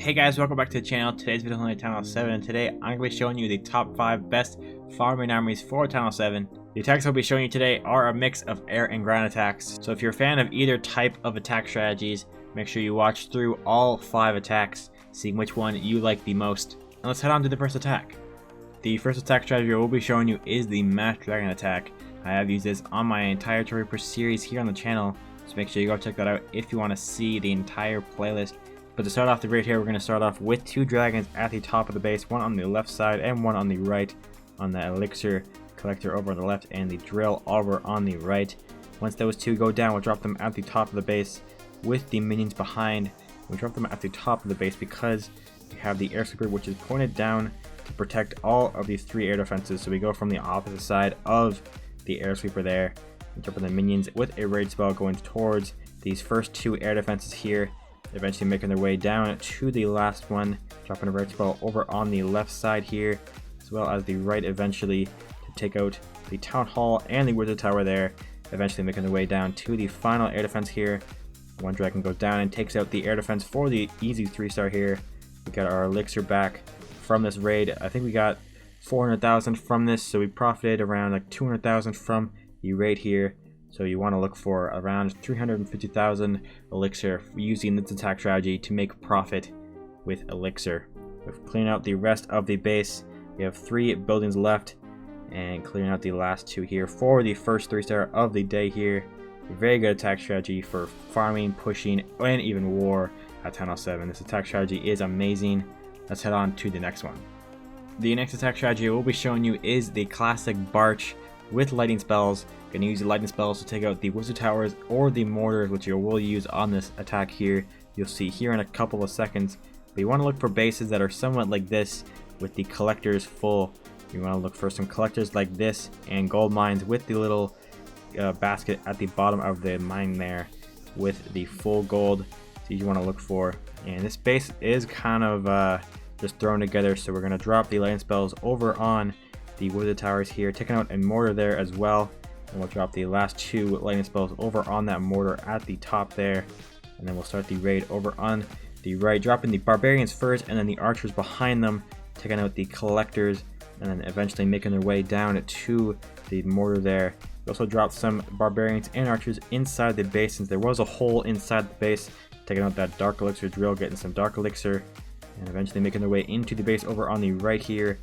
Hey guys, welcome back to the channel. Today's video is only Channel 7, and today I'm going to be showing you the top 5 best farming armies for Channel 7. The attacks I'll be showing you today are a mix of air and ground attacks. So if you're a fan of either type of attack strategies, make sure you watch through all 5 attacks, seeing which one you like the most. And let's head on to the first attack. The first attack strategy I will be showing you is the Mass Dragon attack. I have used this on my entire Turbo Push series here on the channel, so make sure you go check that out if you want to see the entire playlist. But to start off the raid here, we're going to start off with 2 dragons at the top of the base, one on the left side and one on the right, on the Elixir collector over on the left and the drill over on the right. Once those 2 go down, we'll drop them at the top of the base with the minions behind. We'll drop them at the top of the base because we have the air sweeper, which is pointed down to protect all of these 3 air defenses. So we go from the opposite side of the air sweeper there, and drop in the minions with a raid spell going towards these first 2 air defenses here, eventually making their way down to the last one, dropping a raid spell over on the left side here, as well as the right eventually to take out the town hall and the wizard tower there, eventually making their way down to the final air defense here. One dragon goes down and takes out the air defense for the easy 3-star here. We got our elixir back from this raid. I think we got 400,000 from this, so we profited around like 200,000 from the raid here. So you want to look for around 350,000 elixir using this attack strategy to make profit with elixir. We've cleaned out the rest of the base. We have 3 buildings left and clearing out the last 2 here for the first 3-star of the day here. A very good attack strategy for farming, pushing, and even war at Channel 7. This attack strategy is amazing. Let's head on to the next one. The next attack strategy we'll be showing you is the classic Barch with lightning spells. Going to use the lightning spells to take out the wizard towers or the mortars, which you will use on this attack here. You'll see here in a couple of seconds. But you want to look for bases that are somewhat like this with the collectors full. You want to look for some collectors like this and gold mines with the little basket at the bottom of the mine there with the full gold. So you want to look for. And this base is kind of just thrown together, so we're going to drop the lightning spells over on the wizard towers here, taking out a mortar there as well. And we'll drop the last 2 lightning spells over on that mortar at the top there. And then we'll start the raid over on the right, dropping the barbarians first and then the archers behind them, taking out the collectors, and then eventually making their way down to the mortar there. We also dropped some barbarians and archers inside the base since there was a hole inside the base, taking out that Dark Elixir drill, getting some Dark Elixir, and eventually making their way into the base over on the right here.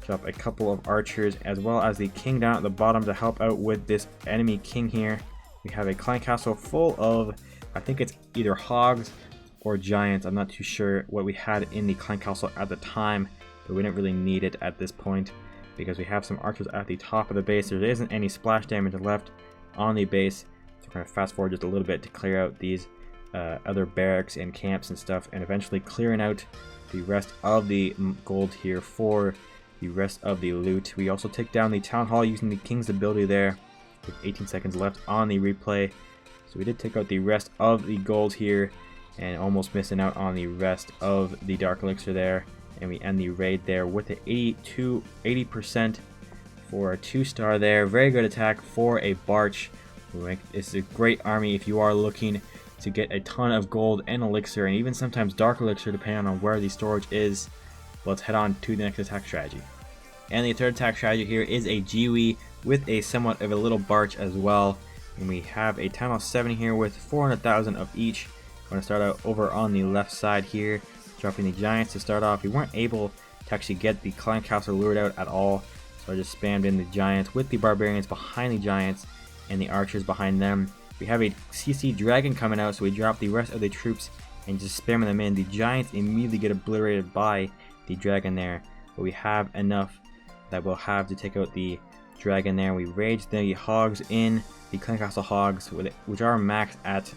Drop a couple of archers as well as the king down at the bottom to help out with this enemy king here. We have a clan castle full of, I think it's either hogs or giants. I'm not too sure what we had in the clan castle at the time, but we didn't really need it at this point because we have some archers at the top of the base. There isn't any splash damage left on the base, so we're going to fast forward just a little bit to clear out these other barracks and camps and stuff, and eventually clearing out the rest of the gold here for the rest of the loot. We also take down the town hall using the king's ability there with 18 seconds left on the replay. So we did take out the rest of the gold here and almost missing out on the rest of the Dark Elixir there. And we end the raid there with an 80% for a 2-star there. Very good attack for a Barch. It's a great army if you are looking to get a ton of gold and elixir, and even sometimes Dark Elixir depending on where the storage is. Let's head on to the next attack strategy. And the third attack strategy here is a GW with a somewhat of a little Barch as well. And we have a Channel 7 here with 400,000 of each. I'm going to start out over on the left side here, dropping the giants to start off. We weren't able to actually get the clan castle lured out at all, so I just spammed in the giants with the barbarians behind the giants and the archers behind them. We have a CC dragon coming out, so we drop the rest of the troops and just spamming them in. The giants immediately get obliterated by the dragon there, but we have enough that we'll have to take out the dragon there. We rage the hogs in, the clan castle hogs, which are maxed at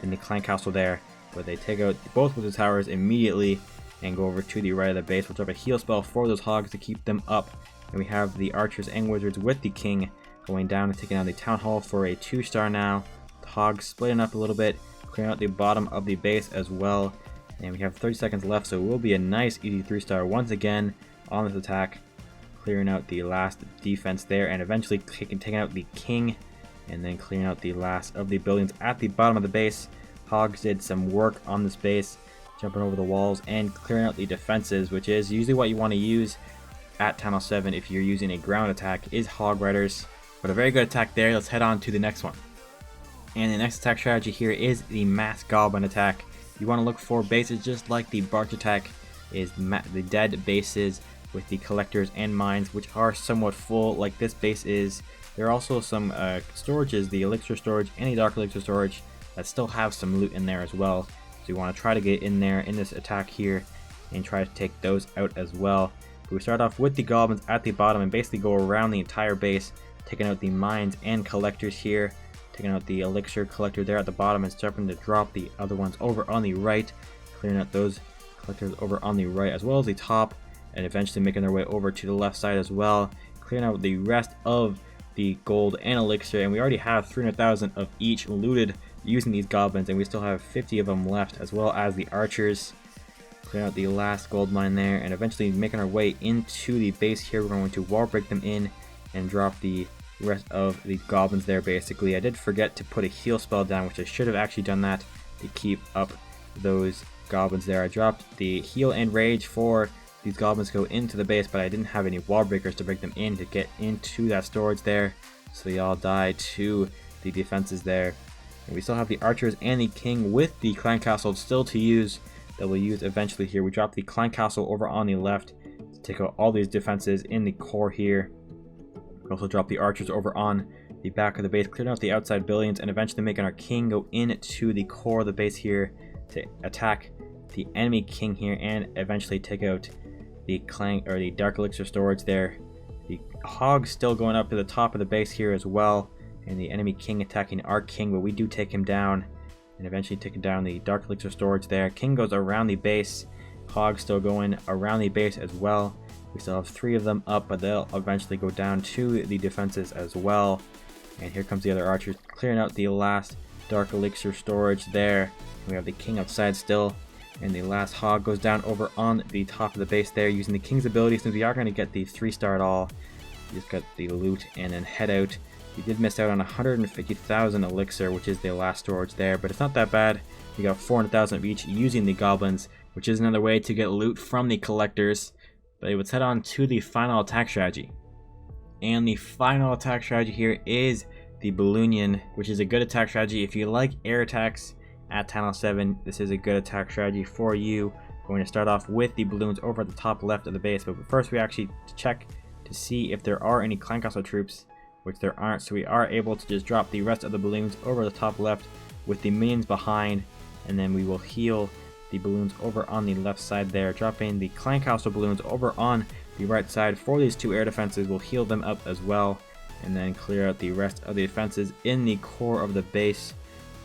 in the clan castle there, but they take out both of the towers immediately and go over to the right of the base. We'll drop a heal spell for those hogs to keep them up, and we have the archers and wizards with the king going down and taking out the town hall for a 2-star now. The hogs splitting up a little bit, clearing out the bottom of the base as well. And we have 30 seconds left, so it will be a nice easy 3-star once again on this attack, clearing out the last defense there and eventually taking out the king and then clearing out the last of the buildings at the bottom of the base. Hogs did some work on this base, jumping over the walls and clearing out the defenses, which is usually what you want to use at Town Hall 7 if you're using a ground attack, is Hog Riders. But a very good attack there. Let's head on to the next one. And the next attack strategy here is the Mass Goblin attack. You want to look for bases just like the Barch attack, is the dead bases with the collectors and mines, which are somewhat full like this base is. There are also some storages, the Elixir storage and the Dark Elixir storage, that still have some loot in there as well. So you want to try to get in there in this attack here and try to take those out as well. But we start off with the goblins at the bottom and basically go around the entire base, taking out the mines and collectors here, taking out the elixir collector there at the bottom and starting to drop the other ones over on the right, clearing out those collectors over on the right as well as the top, and eventually making their way over to the left side as well, clearing out the rest of the gold and elixir. And we already have 300,000 of each looted using these goblins, and we still have 50 of them left, as well as the archers. Clearing out the last gold mine there, and eventually making our way into the base here. We're going to wall break them in and drop the rest of the goblins there. Basically, I did forget to put a heal spell down, which I should have actually done that to keep up those goblins there. I dropped the heal and rage for these goblins to go into the base, but I didn't have any wall breakers to break them in to get into that storage there, so they all died to the defenses there. And we still have the archers and the king with the clan castle still to use, that we'll use eventually here. We drop the clan castle over on the left to take out all these defenses in the core here. We also drop the archers over on the back of the base, clearing out the outside buildings, and eventually making our king go into the core of the base here to attack the enemy king here and eventually take out the clan or the Dark Elixir storage there. The hog still going up to the top of the base here as well, and the enemy king attacking our king, but we do take him down and eventually taking down the Dark Elixir storage there. King goes around the base, hog still going around the base as well. We still have 3 of them up, but they'll eventually go down to the defenses as well. And here comes the other archers clearing out the last Dark Elixir storage there. We have the king outside still, and the last hog goes down over on the top of the base there using the king's ability, since we are going to get the 3-star at all. You just got the loot and then head out. You did miss out on 150,000 elixir, which is the last storage there, but it's not that bad. You got 400,000 of each using the goblins, which is another way to get loot from the collectors. But let's head on to the final attack strategy. And the final attack strategy here is the Balloonion, which is a good attack strategy if you like air attacks at Town Hall 7. This is a good attack strategy for you. We're going to start off with the balloons over at the top left of the base, but first we actually check to see if there are any clan castle troops, which there aren't, so we are able to just drop the rest of the balloons over the top left with the minions behind, and then we will heal the balloons over on the left side there, dropping the clan castle balloons over on the right side for these 2 air defenses. We'll heal them up as well, and then clear out the rest of the defenses in the core of the base.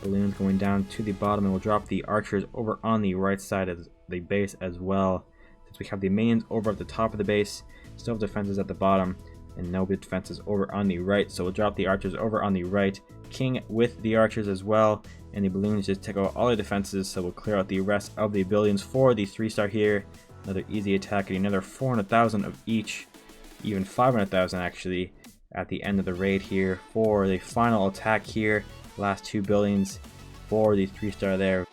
Balloons going down to the bottom, and we'll drop the archers over on the right side of the base as well. Since we have the minions over at the top of the base, still have defenses at the bottom, and no defenses over on the right, so we'll drop the archers over on the right, king with the archers as well, and the balloons just take out all the defenses, so we'll clear out the rest of the buildings for the 3-star here. Another easy attack, getting another 400,000 of each, even 500,000 actually at the end of the raid here for the final attack here. Last 2 buildings for the 3-star there.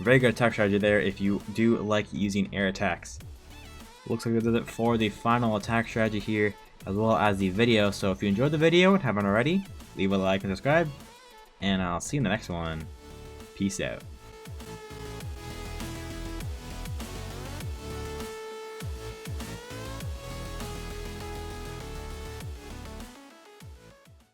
Very good attack strategy there if you do like using air attacks. Looks like that does it for the final attack strategy here, as well as the video. So if you enjoyed the video and haven't already, leave a like and subscribe, and I'll see you in the next one. Peace out.